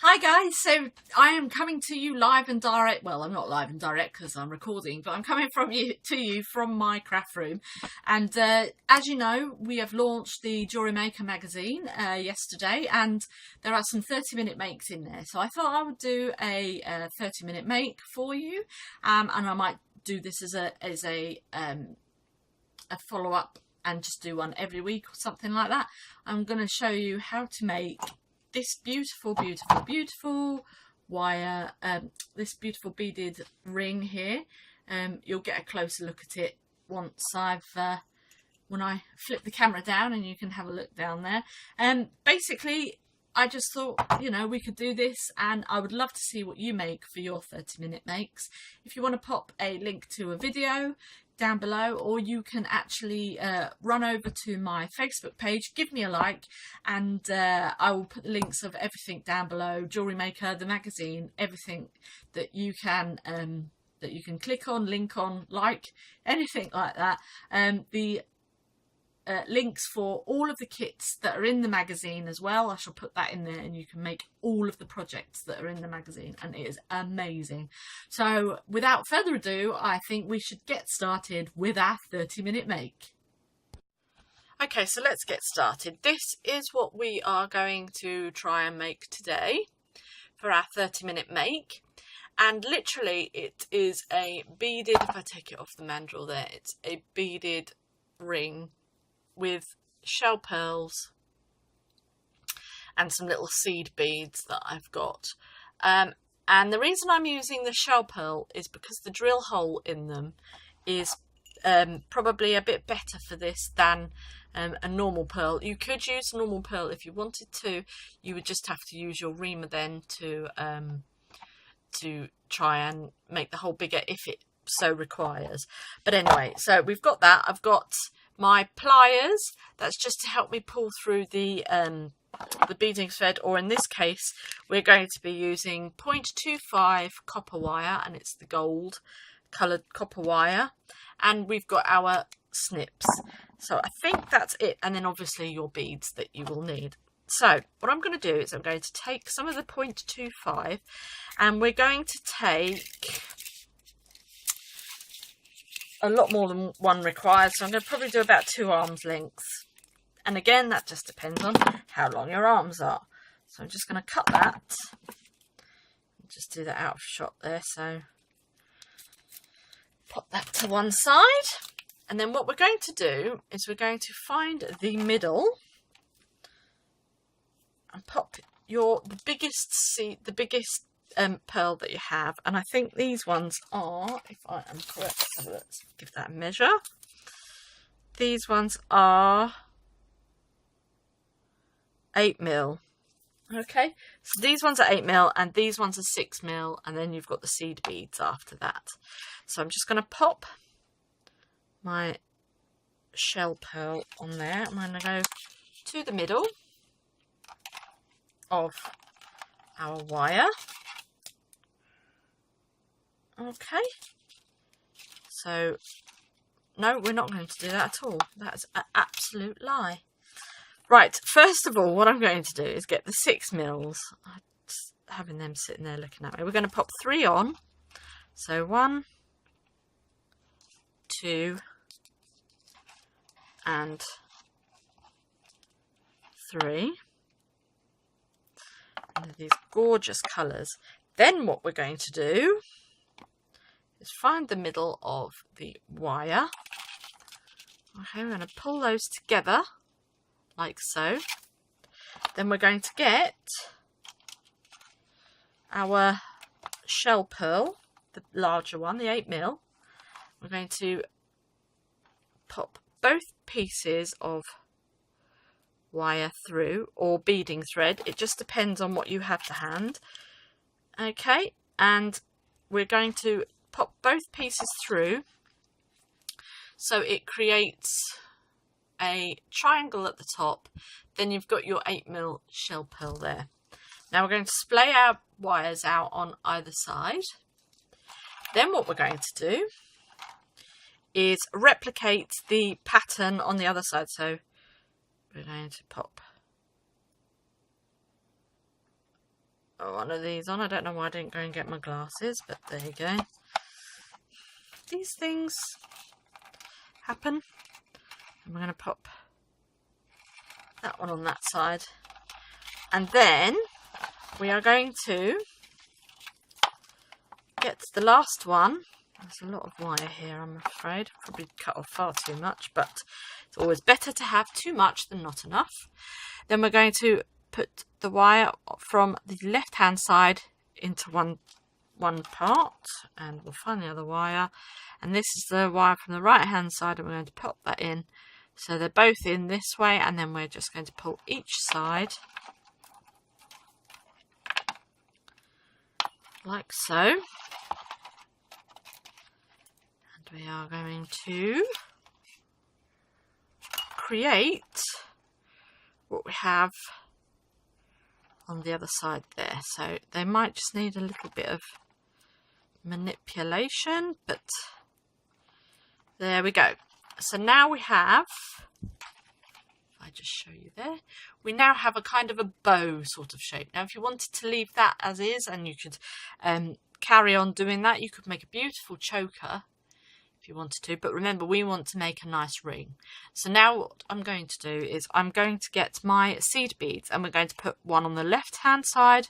Hi guys, so I am coming to you live and direct. Well, I'm not live and direct because I'm recording, but I'm coming to you from my craft room. And as you know, we have launched the Jewellery Maker magazine yesterday, and there are some 30-minute makes in there. So I thought I would do a 30-minute make for you, and I might do this as a follow-up and just do one every week or something like that. I'm going to show you how to make this beautiful wire, this beautiful beaded ring here. You'll get a closer look at it once when I flip the camera down, and you can have a look down there. Basically, I just thought, you know, we could do this, and I would love to see what you make for your 30-minute makes. If you want to pop a link to a video down below, or you can actually run over to my Facebook page, give me a like, and I will put the links of everything down below. Jewellery Maker, the magazine, everything that you can click on, link on, like, anything like that. The links for all of the kits that are in the magazine as well, I shall put that in there, and you can make all of the projects that are in the magazine, and it is amazing. So without further ado, I think we should get started with our 30-minute make. Okay, so let's get started. This is what we are going to try and make today for our 30-minute make. And literally it is a beaded, if I take it off the mandrel there, it's a beaded ring with shell pearls and some little seed beads that I've got. And the reason I'm using the shell pearl is because the drill hole in them is probably a bit better for this than a normal pearl. You could use a normal pearl if you wanted to. You would just have to use your reamer then to try and make the hole bigger if it so requires. But anyway, so we've got that. I've got my pliers. That's just to help me pull through the beading thread, or in this case we're going to be using 0.25 copper wire, and it's the gold coloured copper wire, and we've got our snips. So I think that's it, and then obviously your beads that you will need. So what I'm going to do is I'm going to take some of the 0.25, and we're going to take a lot more than one required, so I'm going to probably do about 2 arms lengths. And again, that just depends on how long your arms are. So I'm just going to cut that. Just do that out of shot there, so pop that to one side. And then what we're going to do is we're going to find the middle and pop the biggest pearl that you have, and I think these ones are, if I am correct, so let's give that a measure. These ones are 8mm. Okay, so these ones are 8mm, and these ones are 6mm, and then you've got the seed beads after that. So I'm just going to pop my shell pearl on there. I'm going to go to the middle of our wire. Okay, so no, we're not going to do that at all. That's an absolute lie. Right, first of all, what I'm going to do is get the 6mm. I'm just having them sitting there looking at me. We're going to pop 3 on. So 1, 2, and 3. And these gorgeous colours. Then what we're going to do is find the middle of the wire. Okay, we're going to pull those together like so. Then we're going to get our shell pearl, the larger one, the 8mm. We're going to pop both pieces of wire through, or beading thread, it just depends on what you have to hand. Okay, and we're going to pop both pieces through so it creates a triangle at the top. Then you've got your 8mm shell pearl there. Now we're going to splay our wires out on either side. Then what we're going to do is replicate the pattern on the other side. So we're going to pop one of these on. I don't know why I didn't go and get my glasses, but there you go. These things happen. And we're going to pop that one on that side. And then we are going to get the last one. There's a lot of wire here, I'm afraid. Probably cut off far too much, but it's always better to have too much than not enough. Then we're going to put the wire from the left hand side into one part, and we'll find the other wire, and this is the wire from the right hand side, and we're going to pop that in so they're both in this way, and then we're just going to pull each side like so. We are going to create what we have on the other side there. So they might just need a little bit of manipulation, but there we go. So now we have, if I just show you there, we now have a kind of a bow sort of shape. Now if you wanted to leave that as is and you could carry on doing that, you could make a beautiful choker if you wanted to, but remember we want to make a nice ring. So now what I'm going to do is I'm going to get my seed beads, and we're going to put one on the left hand side,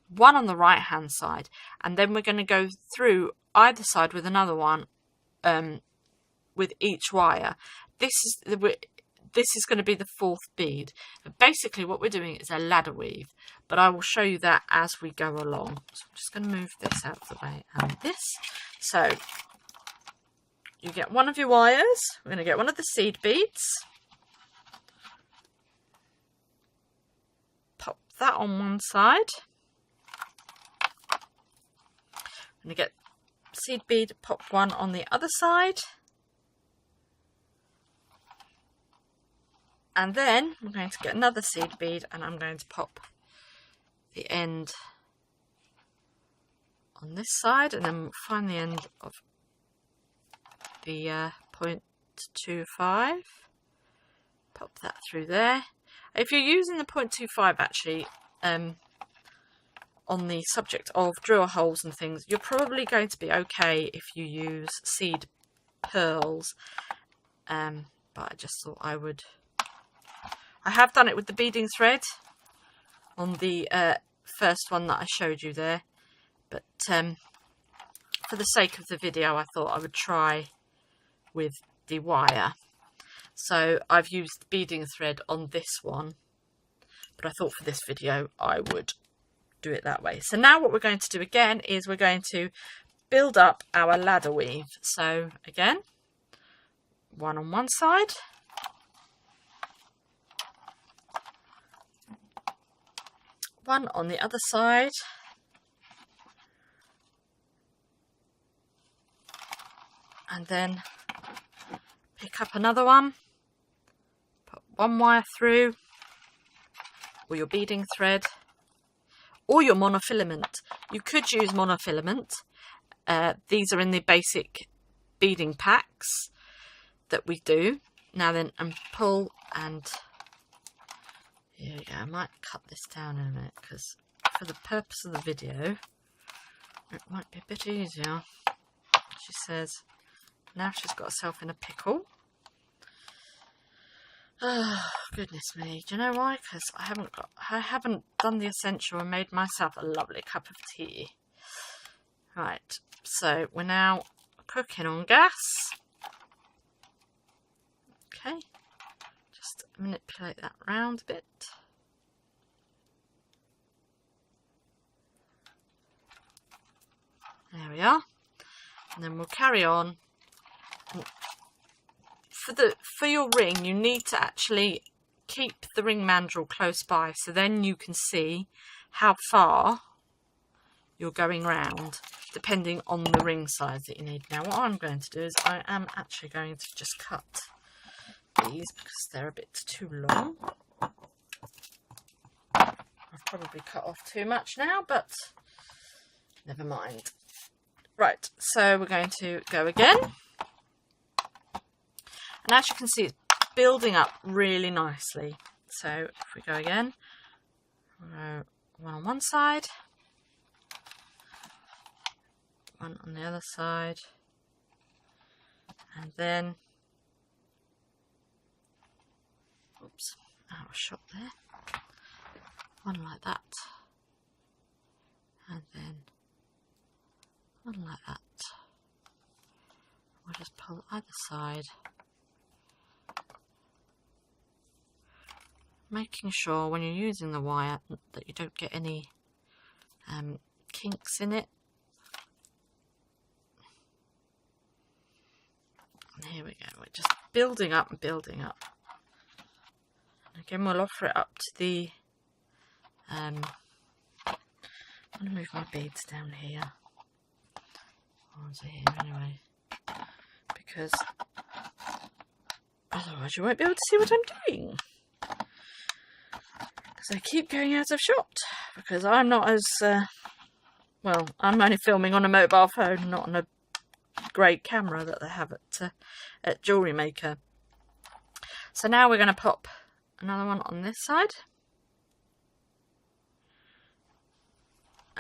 one on the right hand side, and then we're going to go through either side with another one with each wire. This is going to be the fourth bead. But basically what we're doing is a ladder weave, but I will show you that as we go along. So I'm just going to move this out of the way and this. So you get one of your wires, we're going to get one of the seed beads, pop that on one side, I'm going to get seed bead, pop one on the other side, and then I'm going to get another seed bead and I'm going to pop the end on this side, and then we'll find the end of the 0.25, pop that through there. If you're using the 0.25 actually on the subject of drill holes and things, you're probably going to be okay if you use seed pearls, but I just thought I have done it with the beading thread on the first one that I showed you there, but for the sake of the video I thought I would try with the wire. So I've used beading thread on this one, but I thought for this video I would do it that way. So now what we're going to do again is we're going to build up our ladder weave. So again, one on one side, one on the other side, and then pick up another one, put one wire through, or your beading thread, or your monofilament. You could use monofilament. These are in the basic beading packs that we do. Now then, and pull, and here we go. I might cut this down in a minute because for the purpose of the video it might be a bit easier. She says now she's got herself in a pickle. Oh goodness me, do you know why? Because I haven't done the essential and made myself a lovely cup of tea. Right, so we're now cooking on gas. Okay, just manipulate that round a bit. There we are, and then we'll carry on. For your ring, you need to actually keep the ring mandrel close by, so then you can see how far you're going round, depending on the ring size that you need. Now what I'm going to do is I am actually going to just cut these because they're a bit too long. I've probably cut off too much now, but never mind. Right, so we're going to go again. And as you can see, it's building up really nicely. So if we go again, we'll go one on one side, one on the other side, and then, oops, out of shot there, one like that, and then one like that. We'll just pull either side, making sure when you're using the wire that you don't get any kinks in it. And here we go, we're just building up and building up. And again, we'll offer it up to the I'm going to move my beads down here, onto here anyway, because otherwise you won't be able to see what I'm doing. Because I keep going out of shot, because I'm not as, well, I'm only filming on a mobile phone, not on a great camera that they have at Jewellery Maker. So now we're going to pop another one on this side.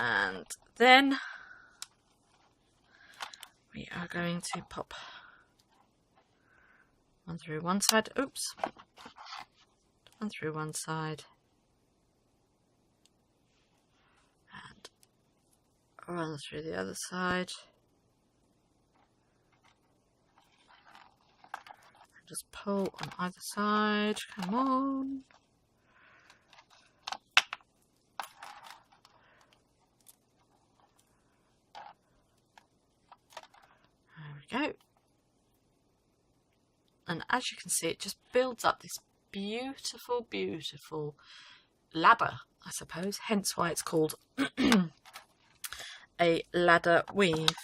And then we are going to pop one through one side, oops, one through one side, and one through the other side, and just pull on either side, come on. Go. And as you can see, it just builds up this beautiful, beautiful ladder, I suppose, hence why it's called a ladder weave.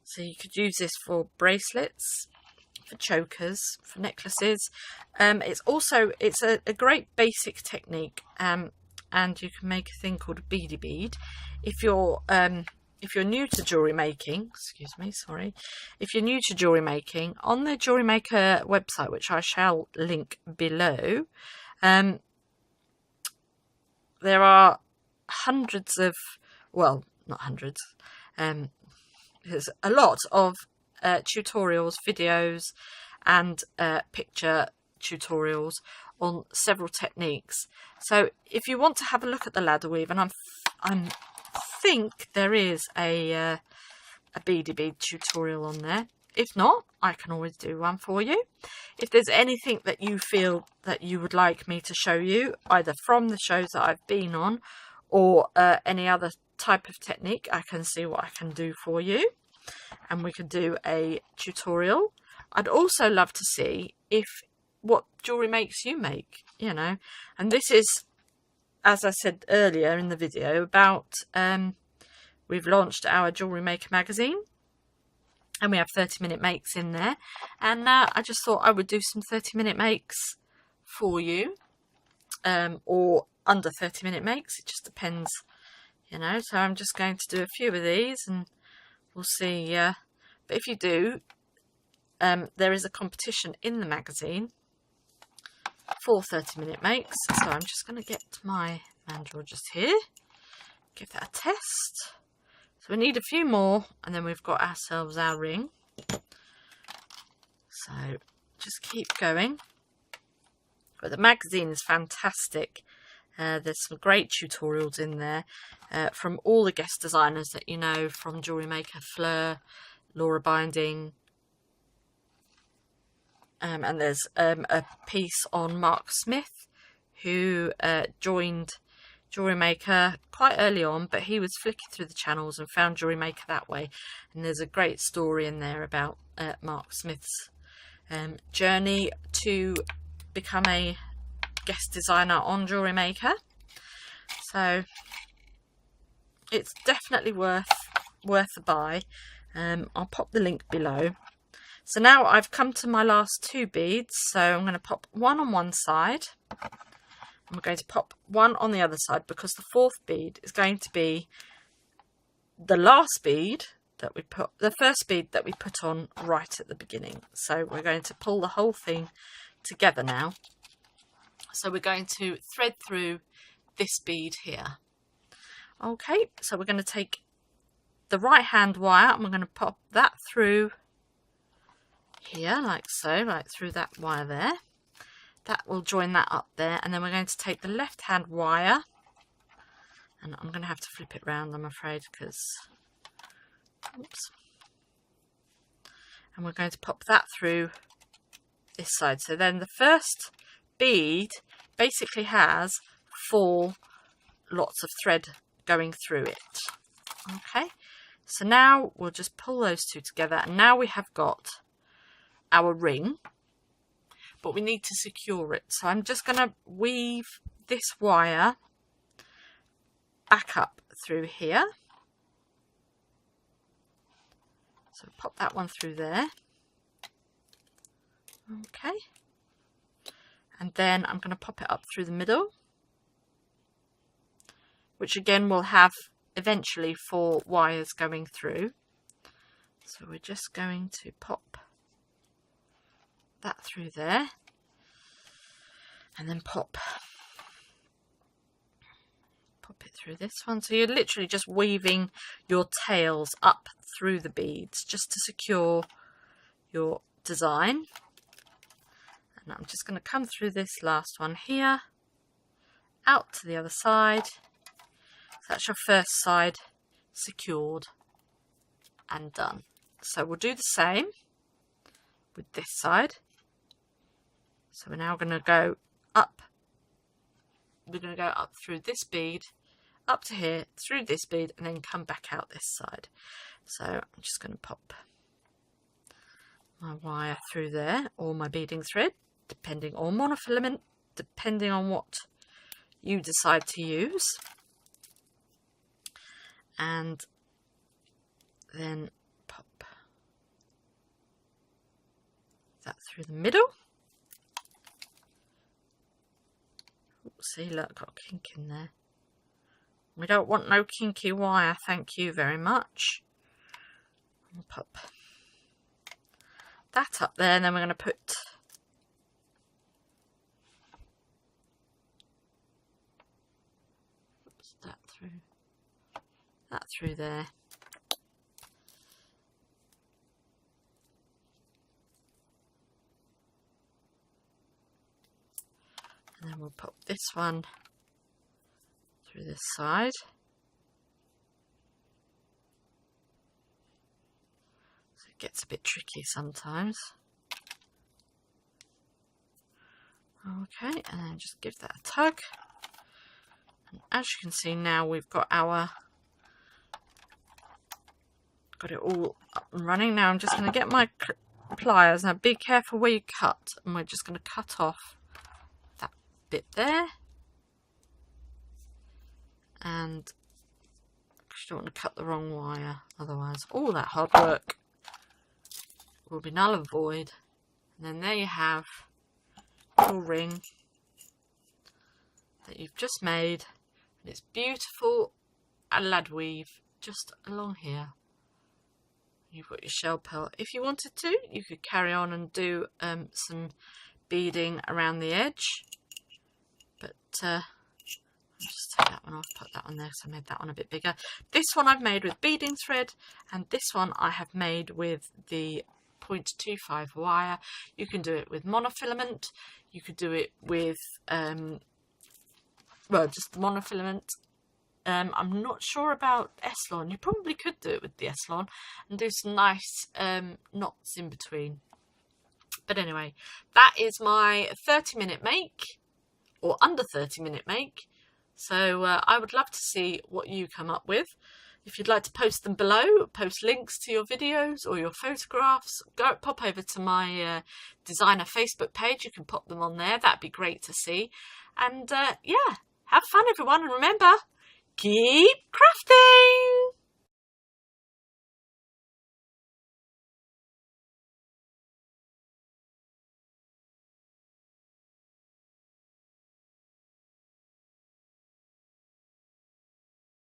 So you could use this for bracelets, for chokers, for necklaces. It's a great basic technique, and you can make a thing called a beady bead. If you're new to jewellery making, if you're new to jewellery making, on the Jewellery Maker website, which I shall link below, there are hundreds of, well, not hundreds, there's a lot of tutorials, videos, and picture tutorials on several techniques. So if you want to have a look at the ladder weave, and I think there is a beady bead tutorial on there. If not, I can always do one for you. If there's anything that you feel that you would like me to show you, either from the shows that I've been on or any other type of technique, I can see what I can do for you, and we could do a tutorial. I'd also love to see what jewellery makes you make, you know, and this is, as I said earlier in the video, about we've launched our Jewellery Maker magazine, and we have 30-minute makes in there, and I just thought I would do some 30-minute makes for you, or under 30-minute makes, it just depends, you know. So I'm just going to do a few of these, and we'll see. But if you do, there is a competition in the magazine for 30-minute makes, so I'm just going to get my mandrel just here, give that a test. So we need a few more, and then we've got ourselves our ring. So just keep going. But the magazine is fantastic. There's some great tutorials in there from all the guest designers that you know, from Jewellery Maker, Fleur, Laura Binding, and there's a piece on Mark Smith, who joined Jewellery Maker quite early on, but he was flicking through the channels and found Jewellery Maker that way. And there's a great story in there about Mark Smith's journey to become a guest designer on Jewellery Maker. So it's definitely worth a buy. I'll pop the link below. So now I've come to my last two beads, so I'm going to pop one on one side, and we're going to pop one on the other side, because the fourth bead is going to be the last bead that we put, the first bead that we put on right at the beginning. So we're going to pull the whole thing together now. So we're going to thread through this bead here. Okay, so we're going to take the right hand wire, and we're going to pop that through here, like so, like through that wire there. That will join that up there, and then we're going to take the left hand wire, and I'm going to have to flip it round, I'm afraid, because, oops, and we're going to pop that through this side. So then the first bead basically has 4 lots of thread going through it. Okay, so now we'll just pull those 2 together, and now we have got our ring, but we need to secure it. So I'm just going to weave this wire back up through here. So pop that one through there. Okay, and then I'm going to pop it up through the middle, which again will have eventually 4 wires going through. So we're just going to pop that through there, and then pop it through this one. So you're literally just weaving your tails up through the beads just to secure your design. And I'm just going to come through this last one here, out to the other side. So that's your first side secured and done. So we'll do the same with this side. So we're now going to go up. We're going to go up through this bead, up to here, through this bead, and then come back out this side. So I'm just going to pop my wire through there, or my beading thread, depending, or monofilament, depending on what you decide to use. And then pop that through the middle. See, look, got a kink in there. We don't want no kinky wire, thank you very much. I'll pop that up there, and then we're going to put that through there. And then we'll pop this one through this side. So it gets a bit tricky sometimes. Okay, and then just give that a tug. And as you can see now, we've got it all up and running. Now I'm just going to get my pliers. Now be careful where you cut, and we're just going to cut off that bit there. And you don't want to cut the wrong wire, otherwise all that hard work will be null and void. And then there you have your ring that you've just made, and it's beautiful lad weave just along here. You've got your shell pearl. If you wanted to, you could carry on and do some beading around the edge, but I'll just take that one off, put that one there, so I made that one a bit bigger. This one I've made with beading thread, and this one I have made with the 0.25 wire. You can do it with monofilament, you could do it with well, just the monofilament. I'm not sure about S-Lon. You probably could do it with the S-Lon and do some nice knots in between. But anyway, that is my 30-minute make, or under 30-minute make. So I would love to see what you come up with. If you'd like to post them below, post links to your videos or your photographs, pop over to my designer Facebook page. You can pop them on there. That'd be great to see. And yeah, have fun everyone, and remember, keep crafting!